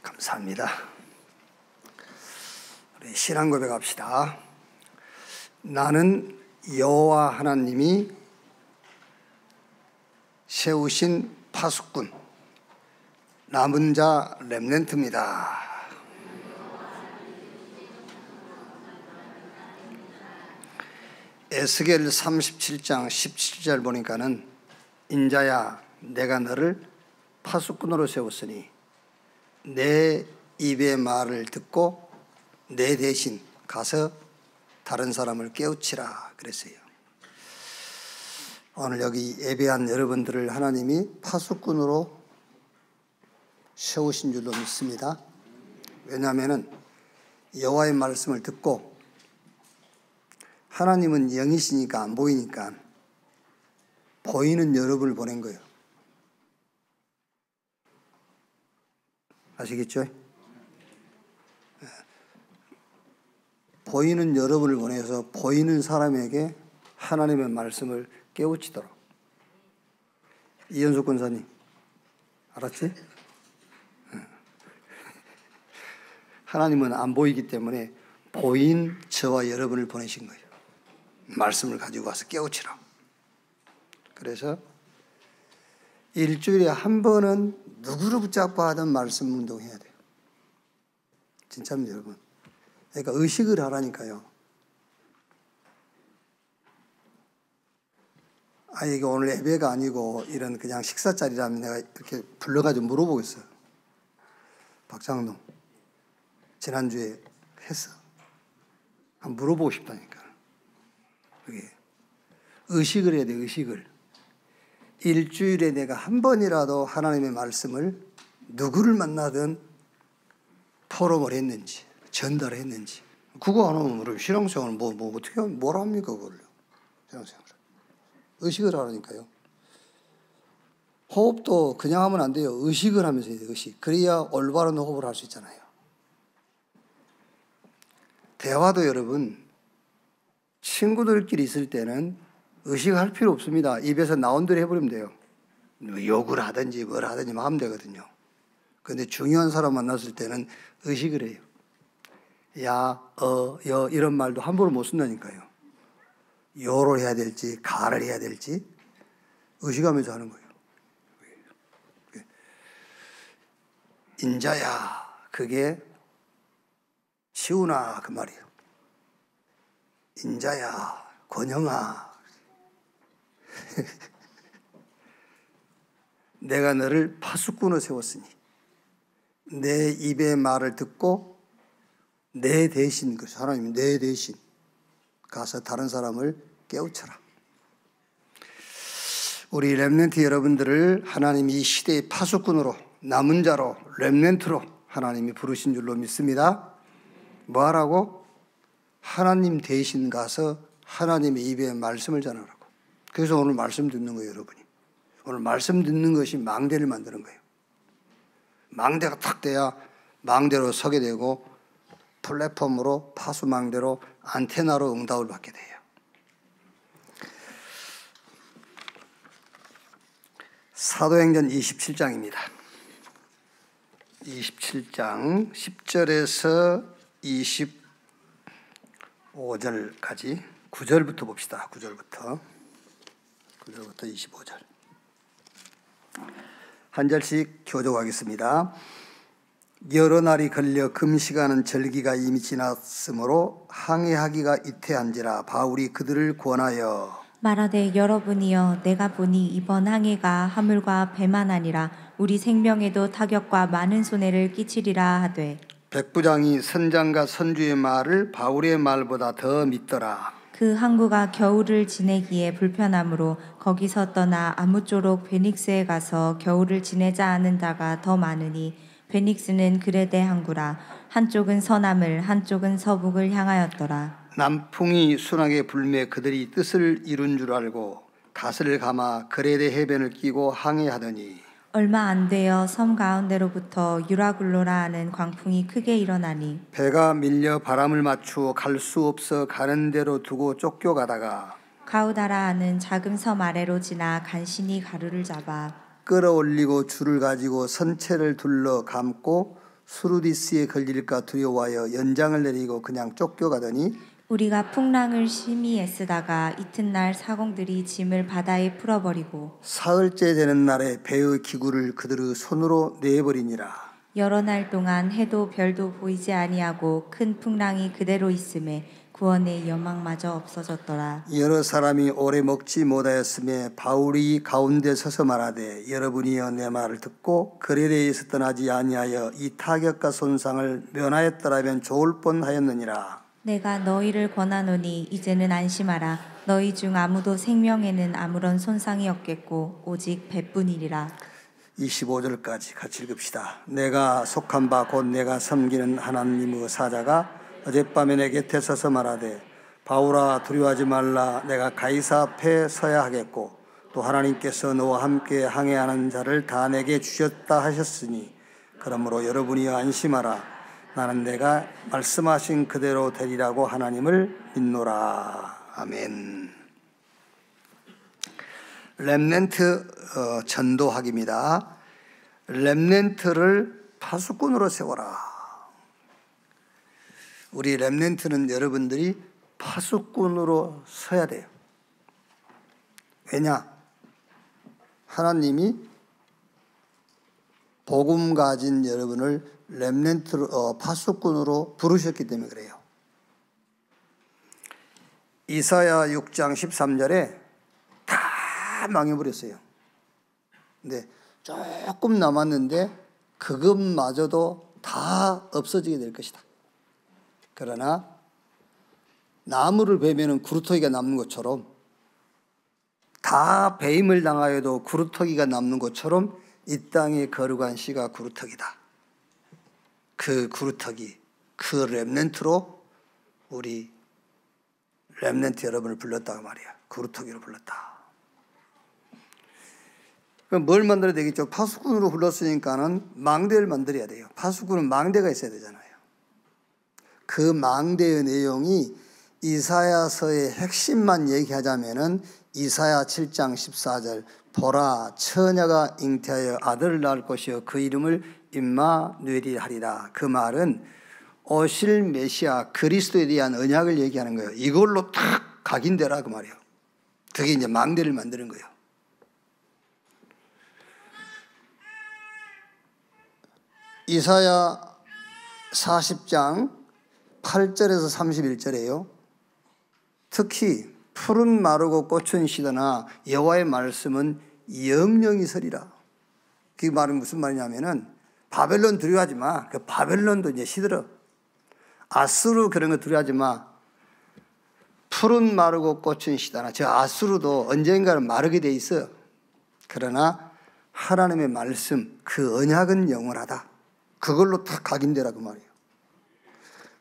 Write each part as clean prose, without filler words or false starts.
감사합니다. 우리 신앙 고백합시다. 나는 여호와 하나님이 세우신 파수꾼, 남은 자 렘넌트입니다. 에스겔 37장 17절 보니까는 인자야 내가 너를 파수꾼으로 세웠으니 내 입의 말을 듣고 내 대신 가서 다른 사람을 깨우치라 그랬어요. 오늘 여기 예배한 여러분들을 하나님이 파수꾼으로 세우신 줄로 믿습니다. 왜냐하면 여호와의 말씀을 듣고 하나님은 영이시니까 안 보이니까 보이는 여러분을 보낸 거예요. 아시겠죠? 보이는 여러분을 보내서 보이는 사람에게 하나님의 말씀을 깨우치도록. 이현숙 권사님, 알았지? 하나님은 안 보이기 때문에 보인 저와 여러분을 보내신 거예요. 말씀을 가지고 와서 깨우치라. 그래서 일주일에 한 번은 누구를 붙잡고 하든 말씀 운동해야 돼요. 진짜입니다, 여러분. 그러니까 의식을 하라니까요. 이게 오늘 예배가 아니고 이런 그냥 식사 자리라면 내가 이렇게 불러가지고 물어보겠어요. 박장동, 지난주에 했어. 한번 물어보고 싶다니까. 그게 의식을 해야 돼, 의식을. 일주일에 내가 한 번이라도 하나님의 말씀을 누구를 만나든 포럼을 했는지, 전달을 했는지. 그거 안 하면 신앙생활은 어떻게 하면 뭘 합니까, 그걸요? 신앙생활을. 의식을 하라니까요. 호흡도 그냥 하면 안 돼요. 의식을 하면서 해야 돼요, 의식. 그래야 올바른 호흡을 할 수 있잖아요. 대화도 여러분, 친구들끼리 있을 때는 의식할 필요 없습니다. 입에서 나온 대로 해버리면 돼요. 욕을 하든지 뭘 하든지 하면 되거든요. 그런데 중요한 사람 만났을 때는 의식을 해요. 야, 여 이런 말도 함부로 못 쓴다니까요. 요를 해야 될지 가를 해야 될지 의식하면서 하는 거예요. 인자야, 그게 시우나 그 말이에요. 인자야, 권영아, 내가 너를 파수꾼으로 세웠으니 내 입의 말을 듣고 내 대신, 그 하나님이 내 대신 가서 다른 사람을 깨우쳐라. 우리 렘넌트 여러분들을 하나님이 이 시대의 파수꾼으로, 남은 자로, 렘넌트로 하나님이 부르신 줄로 믿습니다. 뭐 하라고? 하나님 대신 가서 하나님의 입에 말씀을 전하라고. 그래서 오늘 말씀 듣는 거예요, 여러분이. 오늘 말씀 듣는 것이 망대를 만드는 거예요. 망대가 탁 돼야 망대로 서게 되고 플랫폼으로 파수망대로 안테나로 응답을 받게 돼요. 사도행전 27장입니다. 27장 10절에서 25절까지 9절부터 봅시다. 9절부터 25절. 한 절씩 교독하겠습니다. 여러 날이 걸려 금식하는 절기가 이미 지났으므로 항해하기가 이태한지라 바울이 그들을 권하여 말하되 여러분이여 내가 보니 이번 항해가 하물과 배만 아니라 우리 생명에도 타격과 많은 손해를 끼치리라 하되 백부장이 선장과 선주의 말을 바울의 말보다 더 믿더라. 그 항구가 겨울을 지내기에 불편하므로 거기서 떠나 아무쪼록 베닉스에 가서 겨울을 지내자 하는 자가 더 많으니 베닉스는 그레데 항구라. 한쪽은 서남을 한쪽은 서북을 향하였더라. 남풍이 순하게 불매 그들이 뜻을 이룬 줄 알고 닷을 감아 그레데 해변을 끼고 항해하더니 얼마 안 되어 섬 가운데로부터 유라굴로라 하는 광풍이 크게 일어나니 배가 밀려 바람을 맞추어 갈 수 없어 가는 대로 두고 쫓겨가다가 가우다라 하는 작은 섬 아래로 지나 간신히 가루를 잡아 끌어올리고 줄을 가지고 선체를 둘러 감고 수르디스에 걸릴까 두려워하여 연장을 내리고 그냥 쫓겨가더니 우리가 풍랑을 심히 애쓰다가 이튿날 사공들이 짐을 바다에 풀어버리고 사흘째 되는 날에 배의 기구를 그들의 손으로 내버리니라. 여러 날 동안 해도 별도 보이지 아니하고 큰 풍랑이 그대로 있음에 구원의 여망마저 없어졌더라. 여러 사람이 오래 먹지 못하였음에 바울이 가운데 서서 말하되 여러분이여 내 말을 듣고 그레레에서 떠나지 아니하여 이 타격과 손상을 면하였더라면 좋을 뻔하였느니라. 내가 너희를 권하노니 이제는 안심하라. 너희 중 아무도 생명에는 아무런 손상이 없겠고 오직 배뿐이리라. 25절까지 같이 읽읍시다. 내가 속한 바 곧 내가 섬기는 하나님의 사자가 어젯밤에 내 곁에 서서 말하되 바울아 두려워하지 말라. 내가 가이사 앞에 서야 하겠고 또 하나님께서 너와 함께 항해하는 자를 다 내게 주셨다 하셨으니 그러므로 여러분이여 안심하라. 나는 내가 말씀하신 그대로 되리라고 하나님을 믿노라. 아멘. 렘넌트 전도학입니다. 렘넌트를 파수꾼으로 세워라. 우리 렘넌트는 여러분들이 파수꾼으로 서야 돼요. 왜냐? 하나님이 복음 가진 여러분을 렘넌트로 파수꾼으로 부르셨기 때문에 그래요. 이사야 6장 13절에 다 망해버렸어요. 근데 조금 남았는데 그것마저도 다 없어지게 될 것이다. 그러나 나무를 베면은 구루터기가 남는 것처럼 다 배임을 당하여도 구루터기가 남는 것처럼 이 땅에 거룩한 씨가 구루터기다. 그 구루터기, 그 렘넌트로 우리 렘넌트 여러분을 불렀다고 말이야. 구루터기로 불렀다. 그럼 뭘 만들어야 되겠죠? 파수꾼으로 불렀으니까는 망대를 만들어야 돼요. 파수꾼은 망대가 있어야 되잖아요. 그 망대의 내용이 이사야서의 핵심만 얘기하자면은 이사야 7장 14절 보라 처녀가 잉태하여 아들을 낳을 것이요 그 이름을 임마누엘이 하리라. 그 말은 오실 메시아 그리스도에 대한 언약을 얘기하는 거예요. 이걸로 탁 각인되라 그 말이에요. 그게 이제 망대를 만드는 거예요. 이사야 40장 8절에서 31절이에요. 특히 푸른 마르고 꽃은 시드나 여호와의 말씀은 영영이 서리라. 그 말은 무슨 말이냐면은 바벨론 두려워하지 마. 그 바벨론도 이제 시들어. 아수르 그런 거 두려워하지 마. 푸른 마르고 꽃은 시드나. 저 아수르도 언젠가는 마르게 돼 있어. 그러나 하나님의 말씀 그 언약은 영원하다. 그걸로 다 각인되라 그 말이에요.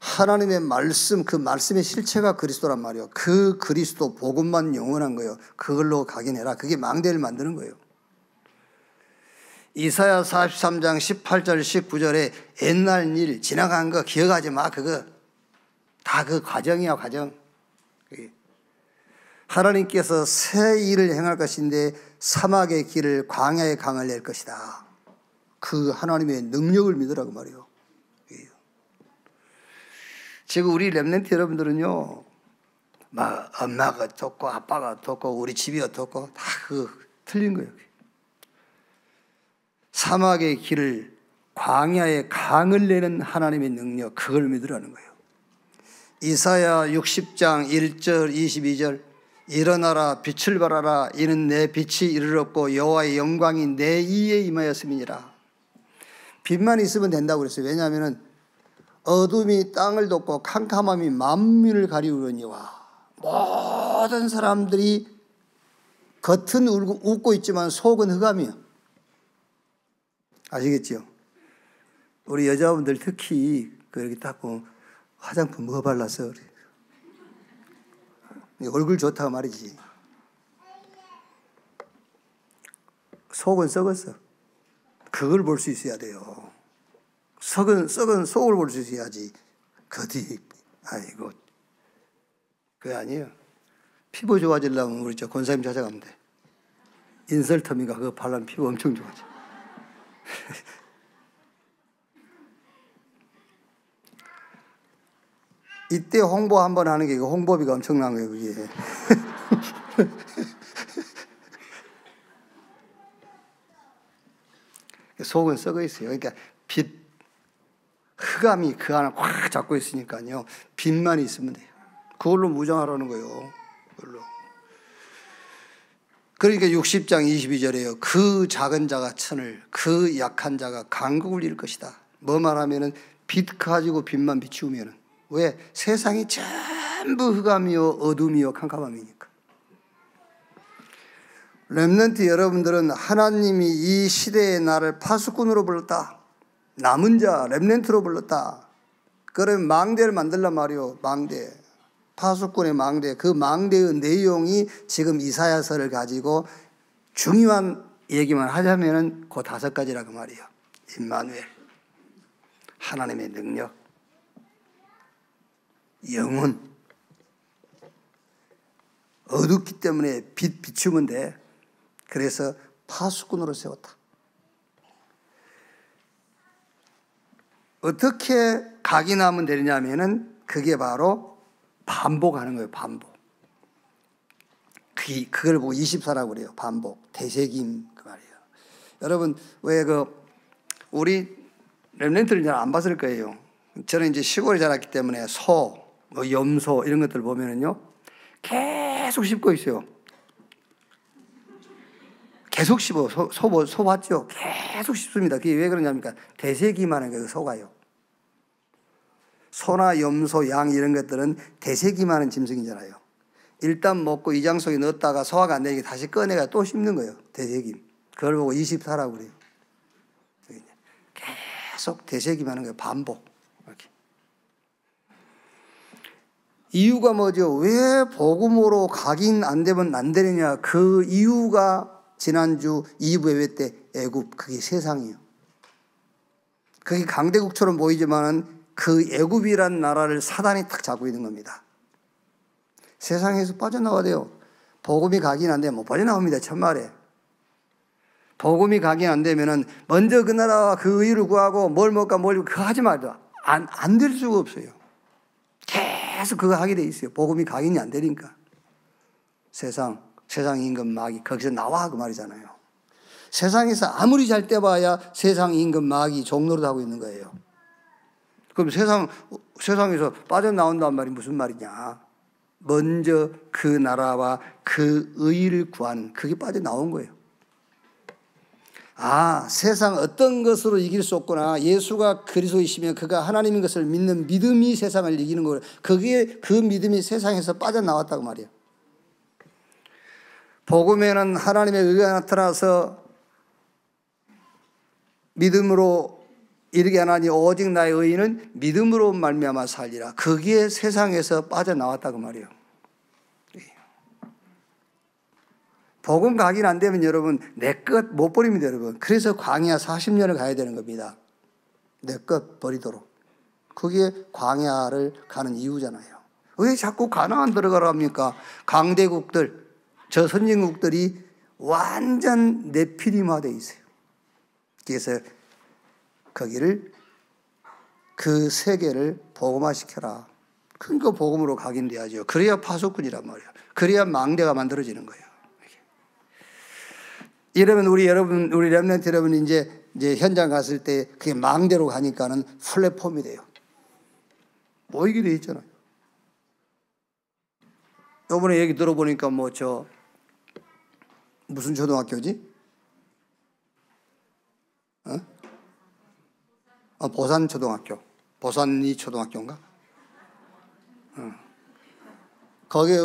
하나님의 말씀, 그 말씀의 실체가 그리스도란 말이에요. 그 그리스도 복음만 영원한 거예요. 그걸로 각인해라. 그게 망대를 만드는 거예요. 이사야 43장 18절 19절에 옛날 일 지나간 거 기억하지 마. 그거 다 그 과정이야 과정. 하나님께서 새 일을 행할 것인데 사막의 길을 광야의 강을 낼 것이다. 그 하나님의 능력을 믿으라고 말이에요. 지금 우리 렘넌트 여러분들은요, 막 엄마가 어떻고 아빠가 어떻고 우리 집이 어떻고 다 그 틀린 거예요. 사막의 길을 광야의 강을 내는 하나님의 능력, 그걸 믿으라는 거예요. 이사야 60장 1절 22절 일어나라 빛을 발하라 이는 내 빛이 이르렀고 여호와의 영광이 내 이에 임하였음이니라. 빛만 있으면 된다고 그랬어요. 왜냐하면 어둠이 땅을 덮고 캄캄함이 만민을 가리우려니와 모든 사람들이 겉은 웃고 있지만 속은 흑암이야. 아시겠죠? 우리 여자분들 특히 그렇게 딱 보면 화장품 뭐 발랐어? 얼굴 좋다고 말이지. 속은 썩었어. 그걸 볼 수 있어야 돼요. 썩은 속을 볼 수 있어야지. 겉이 아이고 그게 아니에요. 피부 좋아지려면 우리 저 권사님 찾아가면 돼. 인설터미가 그거 바르면 피부 엄청 좋아져. 이때 홍보 한번 하는 게 홍보비가 엄청난 거예요, 그게. 속은 썩어 있어요. 그러니까 흑암이 그 안을 꽉 잡고 있으니까요. 빛만 있으면 돼요. 그걸로 무장하라는 거예요. 그걸로. 그러니까 60장 22절에요. 그 작은 자가 천을, 그 약한 자가 강국을 이룰 것이다. 뭐 말하면은 빛 가지고 빛만 비추면은. 왜? 세상이 전부 흑암이요 어둠이요 캄캄함이니까. 렘넌트 여러분들은 하나님이 이 시대의 나를 파수꾼으로 불렀다. 남은 자 렘넌트로 불렀다. 그러면 망대를 만들란 말이요. 망대. 파수꾼의 망대. 그 망대의 내용이 지금 이사야서를 가지고 중요한 얘기만 하자면은 그 5가지라고 말이에요. 임마누엘. 하나님의 능력. 영혼. 어둡기 때문에 빛 비추면 돼. 그래서 파수꾼으로 세웠다. 어떻게 각인하면 되느냐면은 그게 바로 반복하는 거예요. 반복. 그걸 보고 24라고 그래요. 반복. 되새김 그 말이에요. 여러분 왜 우리 렘넌트를 잘 안 봤을 거예요. 저는 이제 시골에 자랐기 때문에 소, 염소 이런 것들 보면은요 계속 씹고 있어요. 계속 씹어. 소 봤죠? 계속 씹습니다. 그게 왜 그러냐니까 되새김 하는 거예요. 소가요. 소나 염소, 양 이런 것들은 되새김 하는 짐승이잖아요. 일단 먹고 이장 속에 넣었다가 소화가 안 되니까 다시 꺼내가 또 씹는 거예요. 되새김. 그걸 보고 24라고 그래요. 계속 되새김 하는 거예요. 반복. 이렇게. 이유가 뭐죠? 왜 복음으로 각인 안 되면 안 되느냐? 그 이유가 지난주 2부 예배 때 애굽, 그게 세상이에요. 그게 강대국처럼 보이지만은 그 애굽이란 나라를 사단이 탁 잡고 있는 겁니다. 세상에서 빠져나와야 돼요. 복음이 각인 안 되면 못 빠져나옵니다. 참말에. 복음이 각인 안 되면은 먼저 그 나라와 그 의를 구하고 뭘 먹까 뭘 그거 하지 말자. 안 될 수가 없어요. 계속 그거 하게 돼 있어요. 복음이 각인이 안 되니까. 세상 임금 마귀 거기서 나와 그 말이잖아요. 세상에서 아무리 잘 떼봐야 세상 임금 마귀 종노릇 하고 있는 거예요. 그럼 세상에서 빠져나온단 말이 무슨 말이냐? 먼저 그 나라와 그 의를 구하는 그게 빠져나온 거예요. 아, 세상 어떤 것으로 이길 수 없구나. 예수가 그리스도이시면 그가 하나님인 것을 믿는 믿음이 세상을 이기는 거예요. 그게 그 믿음이 세상에서 빠져나왔다고 말이에요. 복음에는 하나님의 의가 나타나서 믿음으로 이르게 하나니 오직 나의 의인은 믿음으로 말미암아 살리라. 그게 세상에서 빠져나왔다고 말이에요. 복음 각인 안 되면 여러분 내 것 못 버립니다. 여러분. 그래서 광야 40년을 가야 되는 겁니다. 내 것 버리도록. 그게 광야를 가는 이유잖아요. 왜 자꾸 가나안 들어가라 합니까? 강대국들 저 선진국들이 완전 네피림화되어 있어요. 그래서 거기를 그 세계를 복음화시켜라. 그러니까 복음으로 각인돼야죠. 그래야 파수꾼이란 말이에요. 그래야 망대가 만들어지는 거예요. 이러면 우리 렘넌트 여러분이 이제 현장 갔을 때 그게 망대로 가니까는 플랫폼이 돼요. 모이게 돼 있잖아요. 이번에 얘기 들어보니까 무슨 초등학교지? 보산 초등학교. 보산이 초등학교인가? 거기에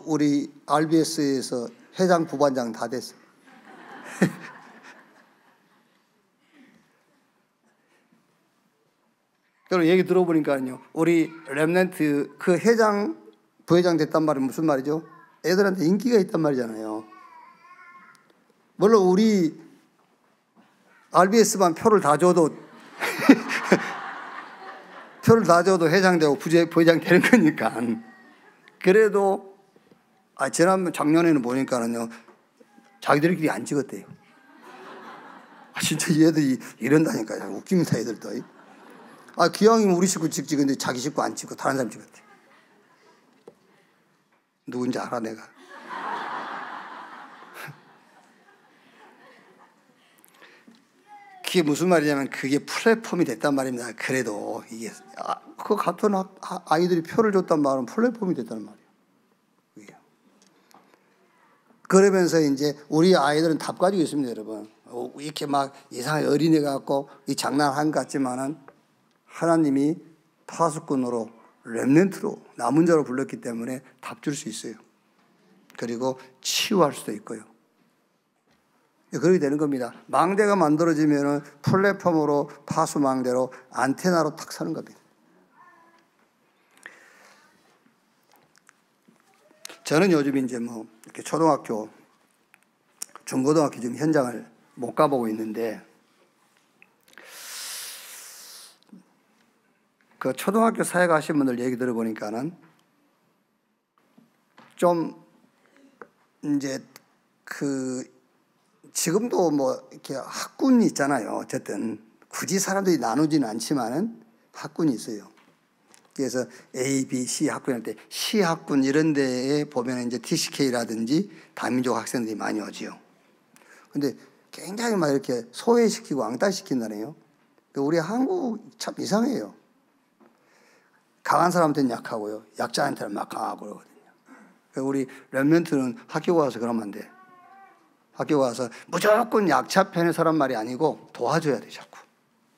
우리 RBS에서 회장, 부반장 다 됐어. 그리고 얘기 들어보니까요, 우리 렘넌트 그 회장, 부회장 됐단 말은 무슨 말이죠? 애들한테 인기가 있단 말이잖아요. 물론 우리 RBS만 표를 다 줘도 회장 되고 부회장 되는 거니까. 그래도 작년에는 보니까는요, 자기들끼리 안 찍었대요. 진짜 얘들이 이런다니까요. 웃깁니다, 얘들도. 기왕이면 우리 식구 찍지. 근데 자기 식구 안 찍고 다른 사람 찍었대. 누군지 알아, 내가. 그게 무슨 말이냐면 그게 플랫폼이 됐단 말입니다. 그래도 이게 그 같은 아이들이 표를 줬단 말은 플랫폼이 됐다는 말이에요. 그게. 그러면서 이제 우리 아이들은 답 가지고 있습니다, 여러분. 이렇게 막 이상하게 어린애 같고 이 장난한 것 같지만은 하나님이 파수꾼으로 렘넌트로 남은 자로 불렀기 때문에 답 줄 수 있어요. 그리고 치유할 수도 있고요. 그렇게 되는 겁니다. 망대가 만들어지면은 플랫폼으로 파수 망대로 안테나로 탁 서는 겁니다. 저는 요즘 이제 뭐 이렇게 초등학교, 중고등학교 지금 현장을 못 가보고 있는데 그 초등학교 사회 가신 분들 얘기 들어보니까는 좀 이제 지금도 뭐 이렇게 학군이 있잖아요. 어쨌든 굳이 사람들이 나누지는 않지만은 학군이 있어요. 그래서 A, B, C 학군 할 때 C 학군 이런 데에 보면 이제 TCK라든지 다민족 학생들이 많이 오지요. 근데 굉장히 막 이렇게 소외시키고 왕따시킨다네요. 우리 한국 참 이상해요. 강한 사람한테는 약하고요. 약자한테는 막 강하고 그러거든요. 우리 렘넌트는 학교 가서 그러면 안 돼. 학교 가서 무조건 약자 편의 사람 말이 아니고 도와줘야 돼, 자꾸.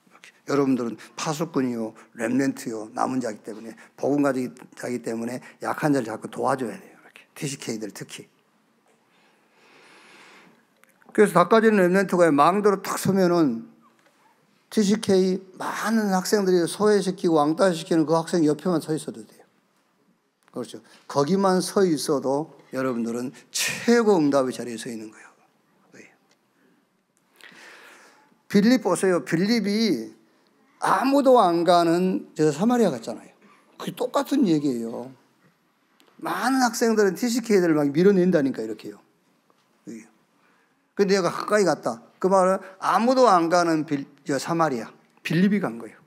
이렇게. 여러분들은 파수꾼이요, 렘넌트요, 남은 자이기 때문에, 복음 가지기 자기 때문에 약한 자를 자꾸 도와줘야 돼요. 이렇게. TCK들 특히. 그래서 닦아지는 렘넌트가 망대로 탁 서면은 TCK 많은 학생들이 소외시키고 왕따시키는 그 학생 옆에만 서 있어도 돼요. 그렇죠. 거기만 서 있어도 여러분들은 최고 응답의 자리에 서 있는 거예요. 빌립 보세요. 빌립이 아무도 안 가는 저 사마리아 같잖아요. 그게 똑같은 얘기예요. 많은 학생들은 TCK들을 막 밀어낸다니까 이렇게요. 근데 얘가 가까이 갔다. 그 말은 아무도 안 가는 저 사마리아. 빌립이 간 거예요.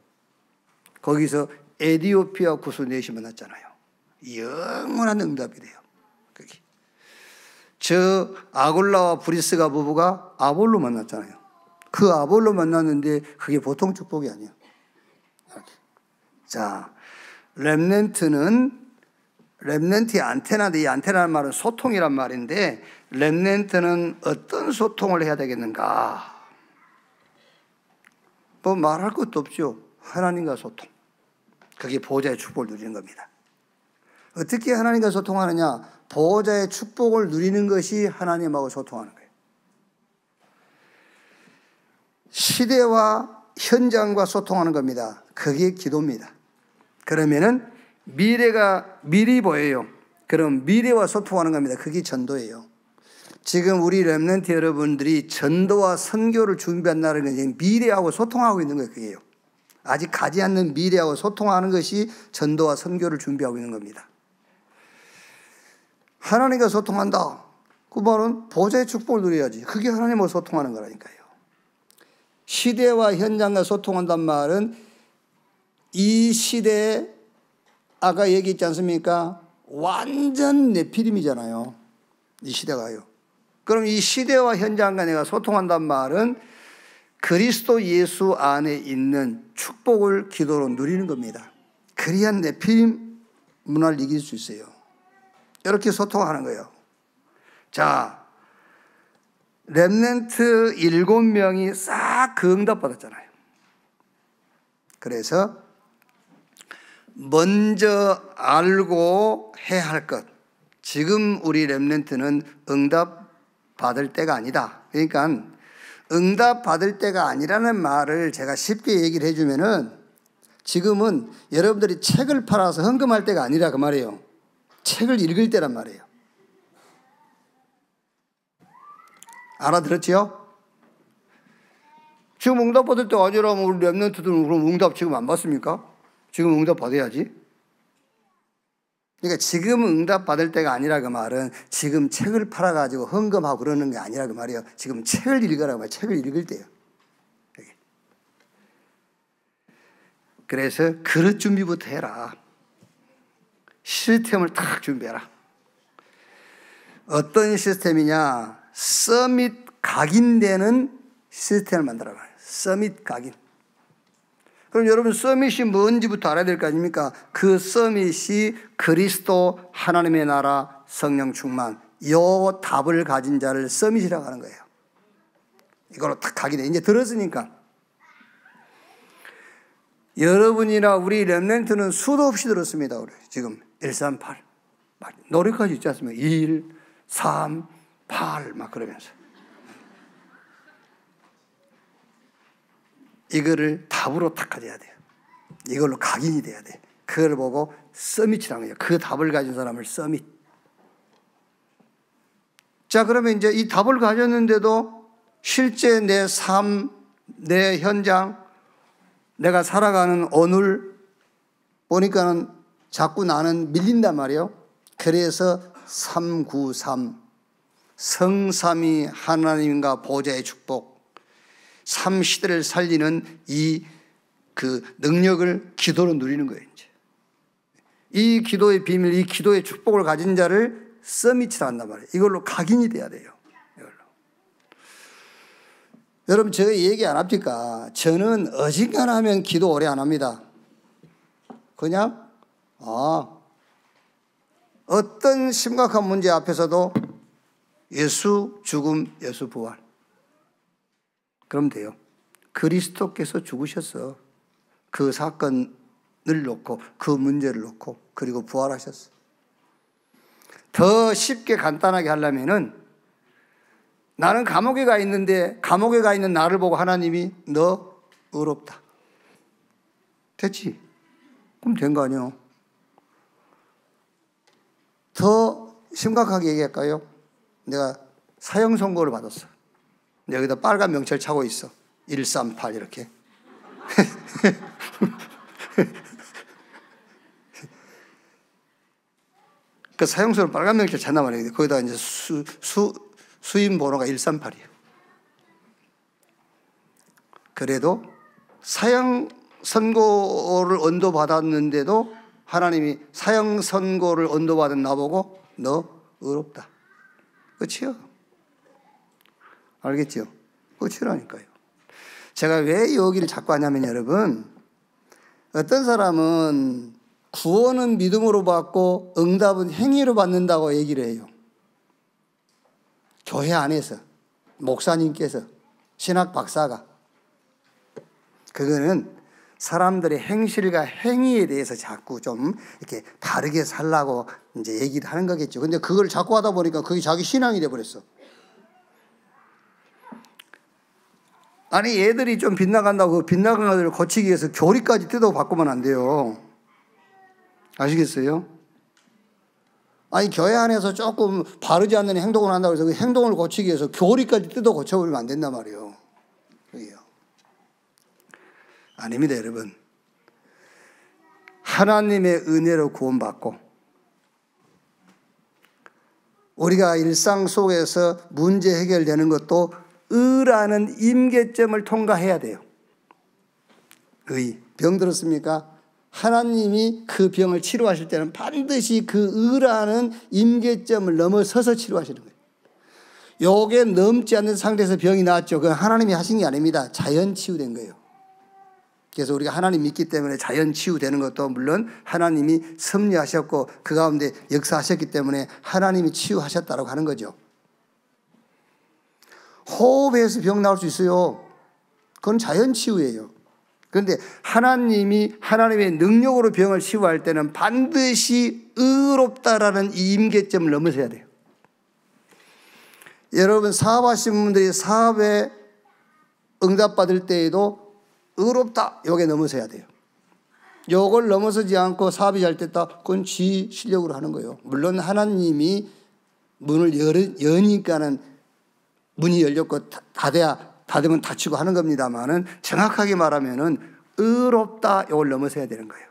거기서 에디오피아 구수 넷이 만났잖아요. 영원한 응답이래요. 거기. 저 아굴라와 브리스가 부부가 아볼로 만났잖아요. 그 아볼로 만났는데 그게 보통 축복이 아니야. 자, 렘넌트의 안테나인데 이 안테나는 말은 소통이란 말인데 렘넌트는 어떤 소통을 해야 되겠는가? 뭐 말할 것도 없죠. 하나님과 소통. 그게 보호자의 축복을 누리는 겁니다. 어떻게 하나님과 소통하느냐? 보호자의 축복을 누리는 것이 하나님하고 소통하는 거예요. 시대와 현장과 소통하는 겁니다. 그게 기도입니다. 그러면은 미래가 미리 보여요. 그럼 미래와 소통하는 겁니다. 그게 전도예요. 지금 우리 렘넌트 여러분들이 전도와 선교를 준비한다는 건 미래하고 소통하고 있는 거예요. 그게요. 아직 가지 않는 미래하고 소통하는 것이 전도와 선교를 준비하고 있는 겁니다. 하나님과 소통한다. 그 말은 보좌의 축복을 누려야지. 그게 하나님과 소통하는 거라니까요. 시대와 현장과 소통한단 말은 이 시대에 아까 얘기했지 않습니까? 완전 네피림이잖아요. 이 시대가요. 그럼 이 시대와 현장과 내가 소통한단 말은 그리스도 예수 안에 있는 축복을 기도로 누리는 겁니다. 그래야 네피림 문화를 이길 수 있어요. 이렇게 소통하는 거예요. 자, 렘넌트 7명이 싹 그 응답 받았잖아요. 그래서 먼저 알고 해야 할 것. 지금 우리 렘넌트는 응답 받을 때가 아니다. 그러니까 응답 받을 때가 아니라는 말을 제가 쉽게 얘기를 해주면은 지금은 여러분들이 책을 팔아서 헌금할 때가 아니라 그 말이에요. 책을 읽을 때란 말이에요. 알아들었지요? 지금 응답 받을 때 아니라면 우리 렘넌트들은 그럼 응답 지금 안 받습니까? 지금 응답 받아야지. 그러니까 지금 응답 받을 때가 아니라 그 말은 지금 책을 팔아가지고 헌금하고 그러는 게 아니라 그 말이에요. 지금 책을 읽으라고 말이에요. 책을 읽을 때요. 그래서 그릇 준비부터 해라. 시스템을 탁 준비해라. 어떤 시스템이냐? 서밋 각인되는 시스템을 만들어라. 서밋 각인. 그럼 여러분 서밋이 뭔지부터 알아야 될 거 아닙니까? 그 서밋이 그리스도, 하나님의 나라, 성령 충만, 요 답을 가진 자를 서밋이라고 하는 거예요. 이걸로 딱 각인해. 이제 들었으니까. 여러분이나 우리 렘넌트는 수도 없이 들었습니다. 우리 지금 138 노래까지 있지 않습니까? 1, 3, 8 막 그러면서 이거를 답으로 딱 가져야 돼요. 이걸로 각인이 돼야 돼. 그걸 보고 서밋이라는 거예요. 그 답을 가진 사람을 서밋. 자, 그러면 이제 이 답을 가졌는데도 실제 내 삶, 내 현장, 내가 살아가는 오늘 보니까는 자꾸 나는 밀린단 말이에요. 그래서 393 성삼위 하나님과 보좌의 축복, 삼시대를 살리는 이 그 능력을 기도로 누리는 거예요. 이제 이 기도의 비밀, 이 기도의 축복을 가진 자를 서밋이라 한단 말이에요. 이걸로 각인이 돼야 돼요. 이걸로. 여러분 제가 얘기 안 합니까? 저는 어지간하면 기도 오래 안 합니다. 그냥 어떤 심각한 문제 앞에서도 예수 죽음, 예수 부활. 그럼 돼요. 그리스도께서 죽으셨어. 그 사건을 놓고, 그 문제를 놓고, 그리고 부활하셨어. 더 쉽게 간단하게 하려면은 나는 감옥에 가 있는데 감옥에 가 있는 나를 보고 하나님이 너 의롭다. 됐지? 그럼 된 거 아니에요? 더 심각하게 얘기할까요? 내가 사형 선고를 받았어. 여기다 빨간 명찰 차고 있어. 138 이렇게. 그 사형수는 빨간 명찰 찼단 말이에요. 거기다 이제 수임 번호가 138이에요. 그래도 사형 선고를 언도받았는데도 하나님이 사형 선고를 언도받은 나보고 너 의롭다. 끝이요. 알겠죠? 끝이라니까요. 제가 왜 여기를 자꾸 하냐면 여러분, 어떤 사람은 구원은 믿음으로 받고 응답은 행위로 받는다고 얘기를 해요. 교회 안에서 목사님께서, 신학 박사가. 그거는 사람들의 행실과 행위에 대해서 자꾸 좀 이렇게 다르게 살라고 이제 얘기를 하는 거겠죠. 근데 그걸 자꾸 하다 보니까 그게 자기 신앙이 돼버렸어. 아니, 애들이 좀 빗나간다고 그 빗나간 것들을 고치기 위해서 교리까지 뜯어 바꾸면 안 돼요. 아시겠어요? 아니, 교회 안에서 조금 바르지 않는 행동을 한다고 해서 그 행동을 고치기 위해서 교리까지 뜯어 고쳐버리면 안 된단 말이에요. 그게요. 아닙니다, 여러분. 하나님의 은혜로 구원받고 우리가 일상 속에서 문제 해결되는 것도 의라는 임계점을 통과해야 돼요. 의. 병 들었습니까? 하나님이 그 병을 치료하실 때는 반드시 그 의라는 임계점을 넘어서서 치료하시는 거예요. 요게 넘지 않는 상태에서 병이 나왔죠. 그건 하나님이 하신 게 아닙니다. 자연 치유된 거예요. 그래서 우리가 하나님 믿기 때문에 자연 치유되는 것도 물론 하나님이 섭리하셨고 그 가운데 역사하셨기 때문에 하나님이 치유하셨다고 하는 거죠. 호흡해서 병 나올 수 있어요. 그건 자연 치유예요. 그런데 하나님이 하나님의 능력으로 병을 치유할 때는 반드시 의롭다라는 이 임계점을 넘어서야 돼요. 여러분 사업하신 분들이 사업에 응답받을 때에도 의롭다 요게 넘어서야 돼요. 요걸 넘어서지 않고 사업이 잘 됐다 그건 지 실력으로 하는 거예요. 물론 하나님이 문을 여니까는 문이 열렸고 닫으면 닫히고 하는 겁니다만은 정확하게 말하면은 의롭다 이걸 넘어서야 되는 거예요.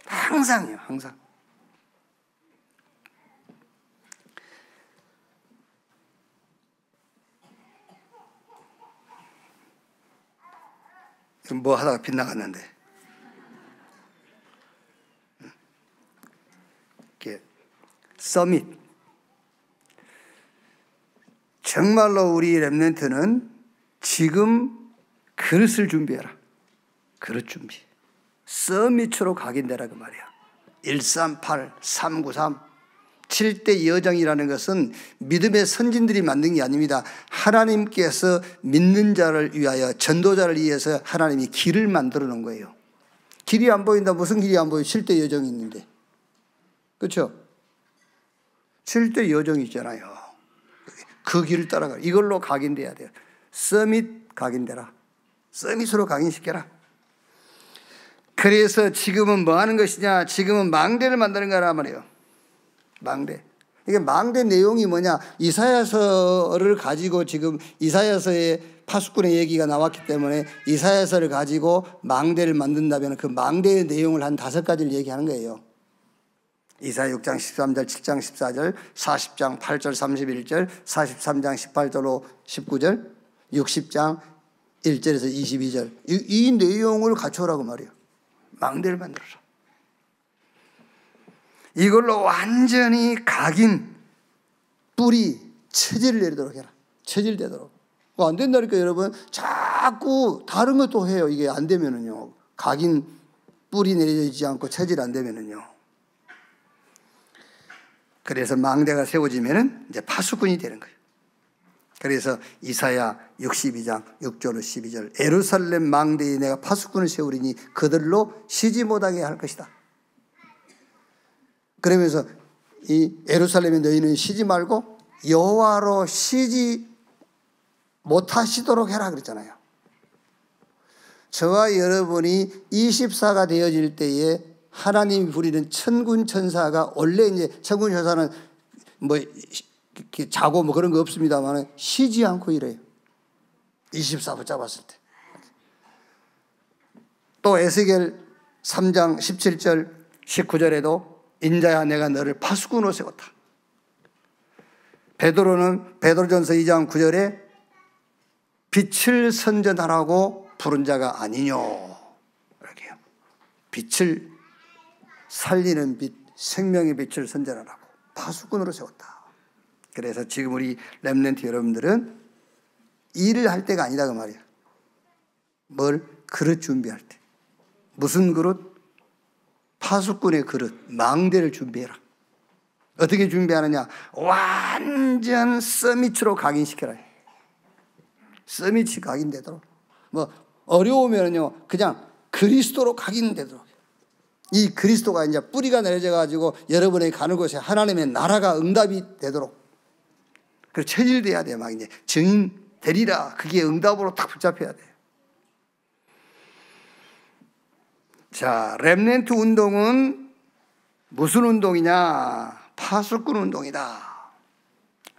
항상이요, 항상. 뭐 하다가 빗나갔는데. 서밋. 정말로 우리 렘넌트는 지금 그릇을 준비해라. 그릇 준비. 서밋으로 각인되라 그 말이야. 138, 393, 7대 여정이라는 것은 믿음의 선진들이 만든 게 아닙니다. 하나님께서 믿는 자를 위하여, 전도자를 위해서 하나님이 길을 만들어 놓은 거예요. 길이 안 보인다. 무슨 길이 안 보여? 7대 여정이 있는데. 그렇죠? 7대 여정이 있잖아요. 그 길을 따라가. 이걸로 각인돼야 돼요. 서밋 각인되라. 서밋으로 각인시켜라. 그래서 지금은 뭐 하는 것이냐? 지금은 망대를 만드는 거란 말이에요. 망대. 이게 망대 내용이 뭐냐? 이사야서를 가지고 지금 이사야서의 파수꾼의 얘기가 나왔기 때문에 이사야서를 가지고 망대를 만든다면 그 망대의 내용을 한 5가지를 얘기하는 거예요. 이사야 6장 13절, 7장 14절, 40장 8절 31절, 43장 18절로 19절, 60장 1절에서 22절. 이 내용을 갖춰오라고 말이에요. 망대를 만들어라. 이걸로 완전히 각인, 뿌리, 체질을 내리도록 해라. 체질되도록. 안 된다니까 여러분. 자꾸 다른 것도 해요. 이게 안 되면은요. 각인, 뿌리 내려지지 않고 체질 안 되면은요. 그래서 망대가 세워지면은 이제 파수꾼이 되는 거예요. 그래서 이사야 62장 6절로 12절. 예루살렘 망대에 내가 파수꾼을 세우리니 그들로 쉬지 못하게 할 것이다. 그러면서 이 예루살렘에 너희는 쉬지 말고 여호와로 쉬지 못하시도록 해라 그랬잖아요. 저와 여러분이 24가 되어질 때에 하나님이 부리는 천군 천사가, 원래 이제 천군 천사는 뭐 자고 뭐 그런 거 없습니다만 쉬지 않고 일해요. 24 붙잡았을 때. 또 에스겔 3장 17절 19절에도 인자야 내가 너를 파수꾼으로 세웠다. 베드로는 베드로전서 2장 9절에 빛을 선전하라고 부른 자가 아니뇨. 이렇게요. 빛을 살리는 빛, 생명의 빛을 선전하라고 파수꾼으로 세웠다. 그래서 지금 우리 렘넌트 여러분들은 일을 할 때가 아니다 그 말이야. 뭘? 그릇 준비할 때. 무슨 그릇? 파수꾼의 그릇, 망대를 준비해라. 어떻게 준비하느냐? 완전 서밋으로 각인시켜라. 서밋이 각인되도록. 뭐 어려우면요 그냥 그리스도로 각인되도록. 이 그리스도가 이제 뿌리가 내려져 가지고 여러분이 가는 곳에 하나님의 나라가 응답이 되도록. 그리고 체질돼야 돼요. 막 이제 증인 되리라. 그게 응답으로 딱 붙잡혀야 돼요. 자, 렘넌트 운동은 무슨 운동이냐? 파수꾼 운동이다.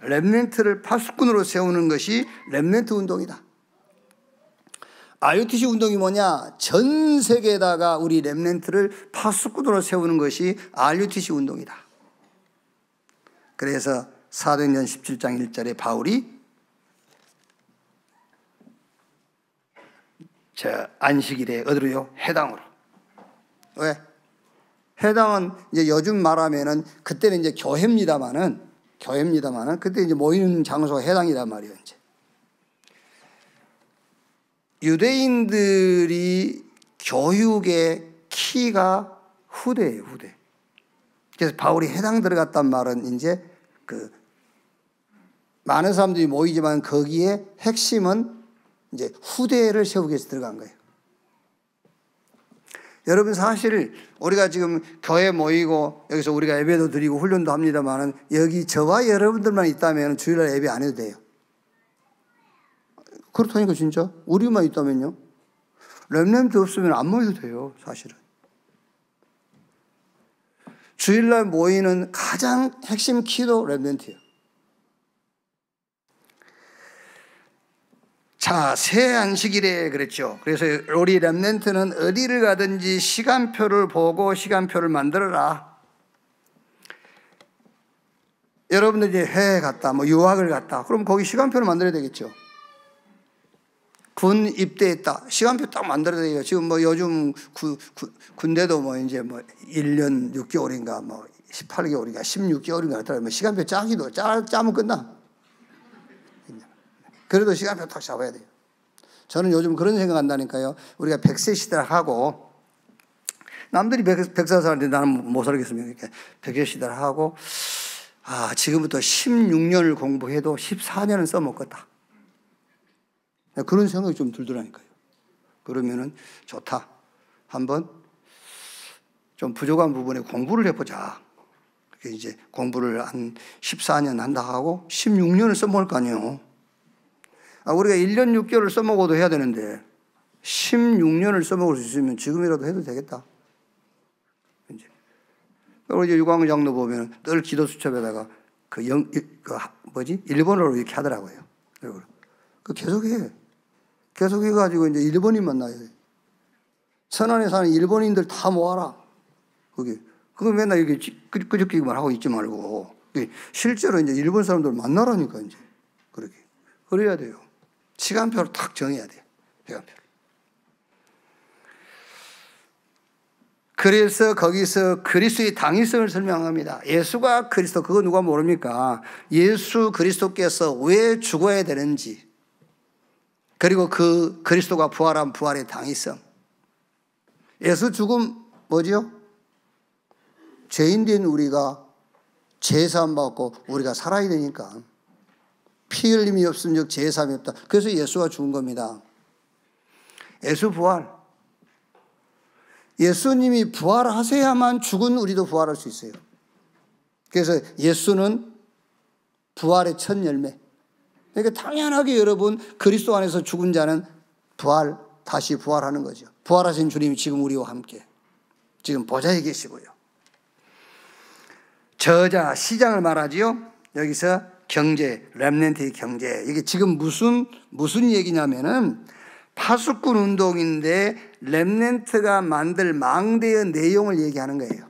렘넌트를 파수꾼으로 세우는 것이 렘넌트 운동이다. RUTC 운동이 뭐냐? 전 세계에다가 우리 렘넌트를 파수꾼으로 세우는 것이 RUTC 운동이다. 그래서 사도행전 17장 1절에 바울이 안식일에 어디로요? 회당으로. 왜? 회당은 이제 요즘 말하면은 그때는 이제 교회입니다만은 그때 이제 모이는 장소가 회당이란 말이에요. 이제 유대인들이 교육의 키가 후대예요, 후대. 그래서 바울이 회당 들어갔단 말은 이제 그 많은 사람들이 모이지만 거기에 핵심은 이제 후대를 세우기 위해서 들어간 거예요. 여러분 사실 우리가 지금 교회 모이고 여기서 우리가 예배도 드리고 훈련도 합니다만은 여기 저와 여러분들만 있다면 주일날 예배 안 해도 돼요. 그렇다니까 진짜 우리만 있다면요. 렘넌트 없으면 안 모여도 돼요. 사실은. 주일날 모이는 가장 핵심 키도 렘넌트예요. 자, 새 안식일에 그랬죠. 그래서 우리 렘넌트는 어디를 가든지 시간표를 보고 시간표를 만들어라. 여러분들이 해외 갔다, 뭐 유학을 갔다. 그럼 거기 시간표를 만들어야 되겠죠. 군 입대했다. 시간표 딱 만들어야 돼요. 지금 뭐 요즘 군대도 뭐 이제 뭐 1년 6개월인가 뭐 18개월인가 16개월인가 하더라고요. 시간표 짜면 끝나. 그래도 시간표 딱 잡아야 돼요. 저는 요즘 그런 생각한다니까요. 우리가 100세 시대를 하고, 남들이 100살 사는데 나는 못 살겠으면 이렇게 100세 시대를 하고, 지금부터 16년을 공부해도 14년은 써먹겠다. 그런 생각이 좀 들더라니까요. 그러면은 좋다. 한번 좀 부족한 부분에 공부를 해보자. 이제 공부를 한 14년 한다 하고 16년을 써먹을 거 아니에요. 우리가 1년 6개월을 써먹어도 해야 되는데 16년을 써먹을 수 있으면 지금이라도 해도 되겠다. 그리고 이제 유광 장로 보면 늘 기도 수첩에다가 일본어로 이렇게 하더라고요. 계속해. 계속해가지고 이제 일본인만 나요. 천안에 사는 일본인들 다 모아라. 그거 맨날 이렇게 끄적기만 하고 있지 말고, 실제로 이제 일본 사람들 만나라니까, 이제. 그렇게. 그래야 돼요. 시간표를 딱 정해야 돼요. 시간표를. 그래서 거기서 그리스도의 당위성을 설명합니다. 예수가 그리스도, 그거 누가 모릅니까? 예수 그리스도께서 왜 죽어야 되는지, 그리고 그 그리스도가 부활한 부활의 당위성. 예수 죽음 뭐지요? 죄인된 우리가 제사함 받고 우리가 살아야 되니까. 피 흘림이 없음즉 제사함이 없다. 그래서 예수가 죽은 겁니다. 예수 부활. 예수님이 부활하셔야만 죽은 우리도 부활할 수 있어요. 그래서 예수는 부활의 첫 열매. 그러니까 당연하게 여러분, 그리스도 안에서 죽은 자는 다시 부활하는 거죠. 부활하신 주님이 지금 우리와 함께 지금 보좌에 계시고요. 저자, 시장을 말하지요. 여기서 경제, 렘넌트의 경제. 이게 지금 무슨 얘기냐면은 파수꾼 운동인데 렘넌트가 만들 망대의 내용을 얘기하는 거예요.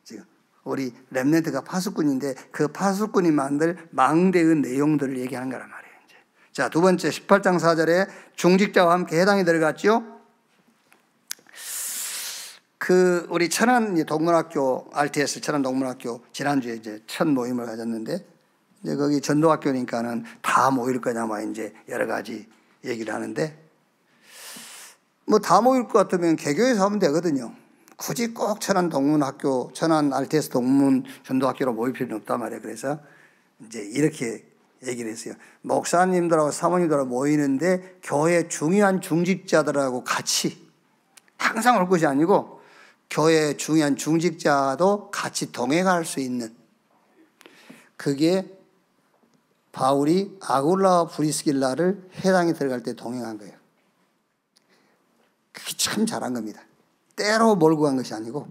지금 우리 렘넌트가 파수꾼인데 그 파수꾼이 만들 망대의 내용들을 얘기하는 거란 말이에요. 이제. 자, 두 번째 18장 4절에 중직자와 함께 해당이 들어갔죠. 우리 천안 동문학교, RTS 천안 동문학교 지난주에 이제 첫 모임을 가졌는데, 이제 거기 전도학교니까는 다 모일 거냐만 이제 여러 가지 얘기를 하는데, 뭐 다 모일 것 같으면 개교에서 하면 되거든요. 굳이 꼭 천안 동문학교, 천안 RTS 동문 전도학교로 모일 필요는 없단 말이에요. 그래서 이제 이렇게 얘기를 했어요. 목사님들하고 사모님들하고 모이는데 교회 중요한 중직자들하고 같이, 항상 올 것이 아니고 교회 중요한 중직자도 같이 동행할 수 있는, 그게 바울이 아굴라와 브리스길라를 해당에 들어갈 때 동행한 거예요. 그게 참 잘한 겁니다. 때로 몰고 간 것이 아니고,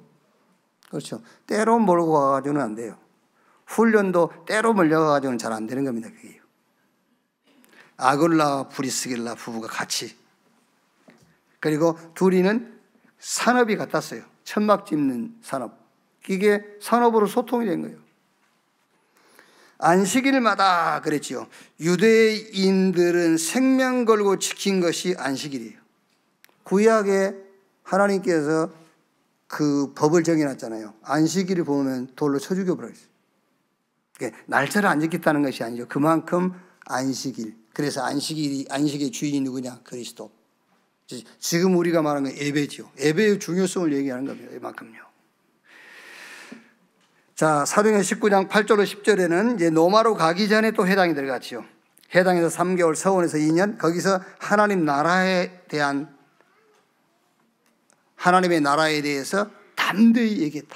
그렇죠. 때로 몰고 가가지고는 안 돼요. 훈련도 때로 몰려가가지고는 잘 안 되는 겁니다. 그게요. 아굴라와 브리스길라 부부가 같이, 그리고 둘이는 산업이 같았어요. 천막 짚는 산업. 이게 산업으로 소통이 된 거예요. 안식일마다 그랬지요. 유대인들은 생명 걸고 지킨 것이 안식일이에요. 구약에 하나님께서 그 법을 정해놨잖아요. 안식일을 보면 돌로 쳐 죽여버렸어요. 날짜를 안 지켰다는 것이 아니죠. 그만큼 안식일. 그래서 안식의 주인이 누구냐? 그리스도. 지금 우리가 말하는 건 예배죠. 예배의 중요성을 얘기하는 겁니다. 이만큼요. 자, 사도행전 19장 8절로 10절에는 이제 로마로 가기 전에 또 회당이 들어갔죠. 회당에서 3개월, 서원에서 2년, 거기서 하나님의 나라에 대해서 담대히 얘기했다.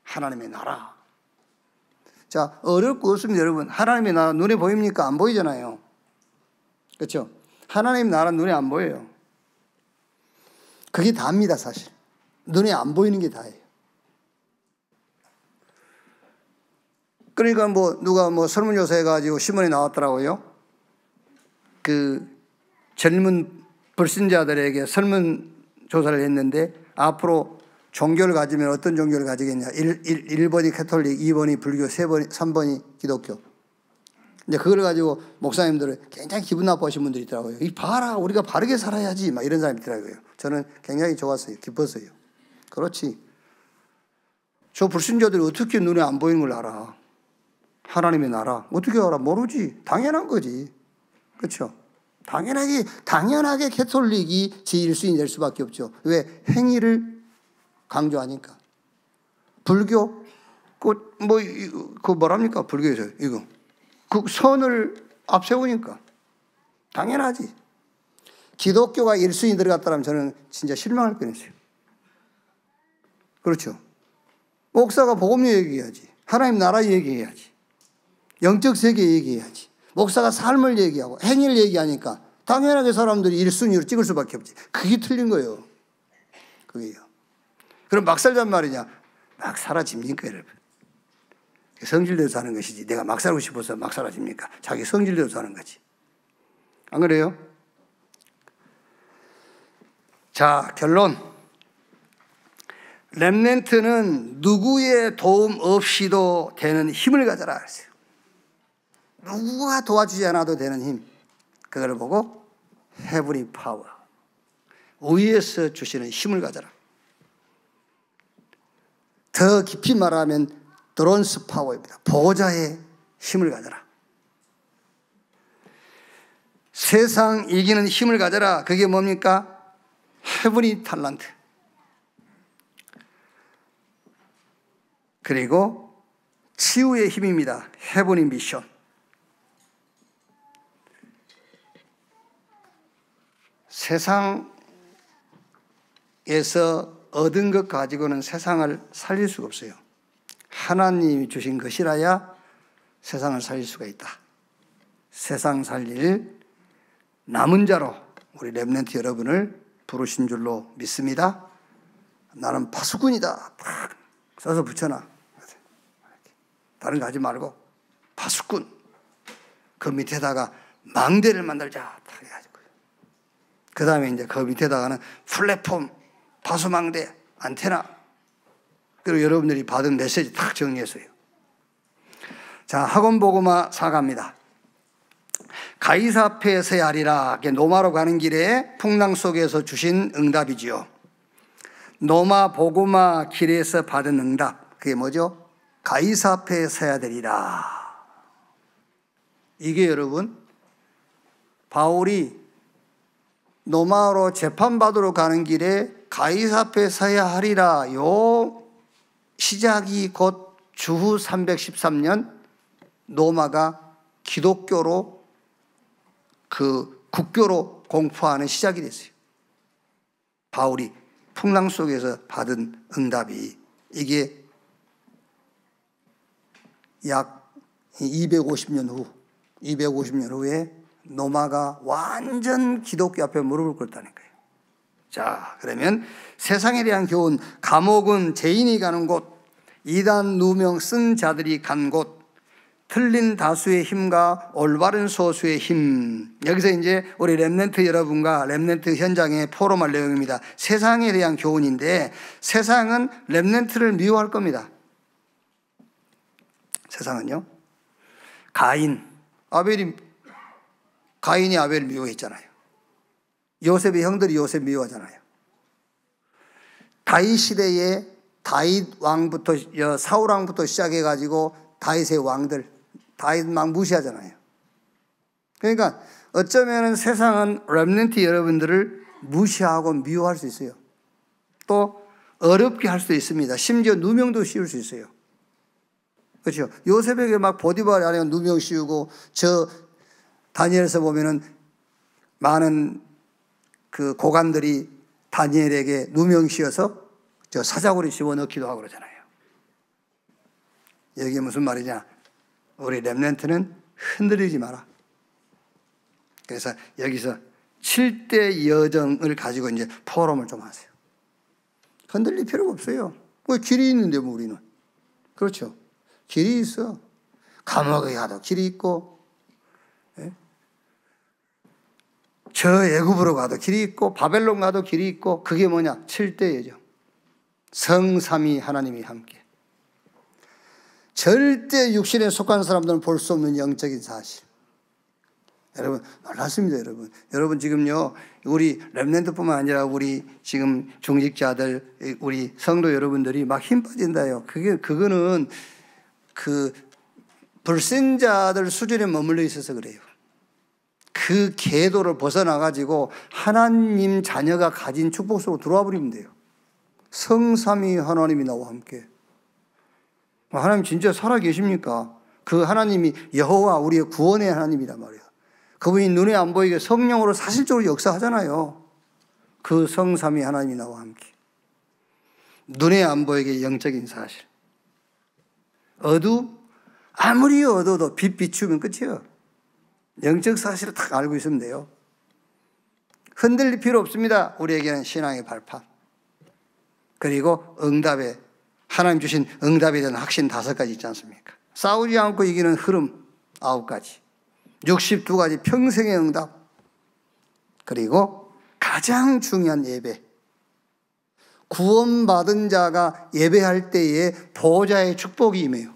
하나님의 나라. 자, 어려울 거 없습니다, 여러분. 하나님의 나라 눈에 보입니까? 안 보이잖아요. 그렇죠? 하나님의 나라 눈에 안 보여요. 그게 다입니다, 사실. 눈에 안 보이는 게 다예요. 그러니까 누가 설문조사 해가지고 신문에 나왔더라고요. 그 젊은 불신자들에게 설문조사를 했는데, 앞으로 종교를 가지면 어떤 종교를 가지겠냐. 1번이 캐톨릭, 2번이 불교, 3번이 기독교. 이제 그걸 가지고 목사님들은 굉장히 기분 나빠하신 분들이 있더라고요. 봐라, 우리가 바르게 살아야지. 막 이런 사람이 있더라고요. 저는 굉장히 좋았어요. 기뻤어요. 그렇지. 저 불신자들이 어떻게 눈에 안 보이는 걸 알아? 하나님의 나라. 어떻게 알아? 모르지. 당연한 거지. 그렇죠? 당연하게 캐톨릭이 제1수인이 될 수밖에 없죠. 왜? 행위를 강조하니까. 불교, 뭐랍니까? 불교에서 이거. 그 선을 앞세우니까. 당연하지. 기독교가 1순위 들어갔다면 저는 진짜 실망할 뻔했어요. 그렇죠. 목사가 복음 얘기해야지. 하나님 나라 얘기해야지. 영적 세계 얘기해야지. 목사가 삶을 얘기하고 행위를 얘기하니까 당연하게 사람들이 1순위로 찍을 수밖에 없지. 그게 틀린 거예요. 그게요. 그럼 막 살란 말이냐? 막 사라집니까, 여러분? 성질대로 사는 것이지. 내가 막 살고 싶어서 막 사라집니까? 자기 성질대로 사는 거지. 안 그래요? 자, 결론. 렘넌트는 누구의 도움 없이도 되는 힘을 가져라 그랬어요. 누구가 도와주지 않아도 되는 힘. 그걸 보고 헤브리 파워. 위에서 주시는 힘을 가져라. 더 깊이 말하면 드론스 파워입니다. 보호자의 힘을 가져라. 세상 이기는 힘을 가져라. 그게 뭡니까? 헤브리 탤런트. 그리고 치유의 힘입니다. 헤브리 미션. 세상에서 얻은 것 가지고는 세상을 살릴 수가 없어요. 하나님이 주신 것이라야 세상을 살릴 수가 있다. 세상 살릴 남은 자로 우리 렘넌트 여러분을 부르신 줄로 믿습니다. 나는 파수꾼이다. 팍 써서 붙여놔. 다른 거 하지 말고 파수꾼. 그 밑에다가 망대를 만들자. 그 다음에 이제 그 밑에다가는 플랫폼, 파수망대, 안테나. 그리고 여러분들이 받은 메시지 딱 정리했어요. 자, 학원보고마 4가입니다. 가이사 앞에 서야 하리라. 노마로 가는 길에 풍랑 속에서 주신 응답이지요. 노마 보고마 길에서 받은 응답. 그게 뭐죠? 가이사 앞에 서야 되리라. 이게 여러분, 바울이 노마로 재판받으러 가는 길에 가이사 앞에 서야 하리라. 요 시작이 곧 주후 313년 노마가 기독교로 국교로 공포하는 시작이 됐어요. 바울이 풍랑 속에서 받은 응답이 이게 약 250년 후에 노마가 완전 기독교 앞에 무릎을 꿇었다는 거예요. 자, 그러면 세상에 대한 교훈, 감옥은 죄인이 가는 곳, 이단 누명 쓴 자들이 간 곳, 틀린 다수의 힘과 올바른 소수의 힘. 여기서 이제 우리 렘넌트 여러분과 렘넌트 현장에 포럼할 내용입니다. 세상에 대한 교훈인데 세상은 렘넌트를 미워할 겁니다. 세상은요. 가인이 아벨을 미워했잖아요. 요셉의 형들이 요셉 미워하잖아요. 다윗 시대에 다윗 왕부터 사울 왕부터 시작해가지고 다윗의 왕들 다윗 막 무시하잖아요. 그러니까 어쩌면 세상은 렘넌트 여러분들을 무시하고 미워할 수 있어요. 또 어렵게 할 수도 있습니다. 심지어 누명도 씌울 수 있어요. 그렇죠? 요셉에게 막 보디발 안에 누명 씌우고 저 다니엘에서 보면은 많은 그 고관들이 다니엘에게 누명 씌워서 저 사자굴에 집어넣기도 하고 그러잖아요. 여기 무슨 말이냐? 우리 렘넌트는 흔들리지 마라. 그래서 여기서 7대 여정을 가지고 이제 포럼을 좀 하세요. 흔들릴 필요가 없어요. 뭐 길이 있는데 뭐 우리는. 그렇죠. 길이 있어. 감옥에 가도 길이 있고, 저 애굽으로 가도 길이 있고, 바벨론 가도 길이 있고, 그게 뭐냐? 7대 여정. 성삼위 하나님이 함께. 절대 육신에 속한 사람들은 볼 수 없는 영적인 사실. 여러분 놀랐습니다. 여러분 지금요 우리 렘넌트뿐만 아니라 우리 지금 중직자들 우리 성도 여러분들이 막 힘 빠진다요. 그거는 그 불신자들 수준에 머물러 있어서 그래요. 그 궤도를 벗어나 가지고 하나님 자녀가 가진 축복 속으로 들어와 버리면 돼요. 성삼위 하나님이 나와 함께. 하나님 진짜 살아 계십니까? 그 하나님이 여호와 우리의 구원의 하나님이란 말이에요. 그분이 눈에 안 보이게 성령으로 사실적으로 역사하잖아요. 그 성삼위 하나님이 나와 함께. 눈에 안 보이게 영적인 사실. 아무리 어두워도 빛 비추면 끝이에요. 영적 사실을 딱 알고 있으면 돼요. 흔들릴 필요 없습니다. 우리에게는 신앙의 발판. 그리고 응답에 하나님 주신 응답에 대한 확신 5가지 있지 않습니까? 싸우지 않고 이기는 흐름 9가지. 62가지 평생의 응답. 그리고 가장 중요한 예배. 구원받은 자가 예배할 때에 보호자의 축복이 임해요.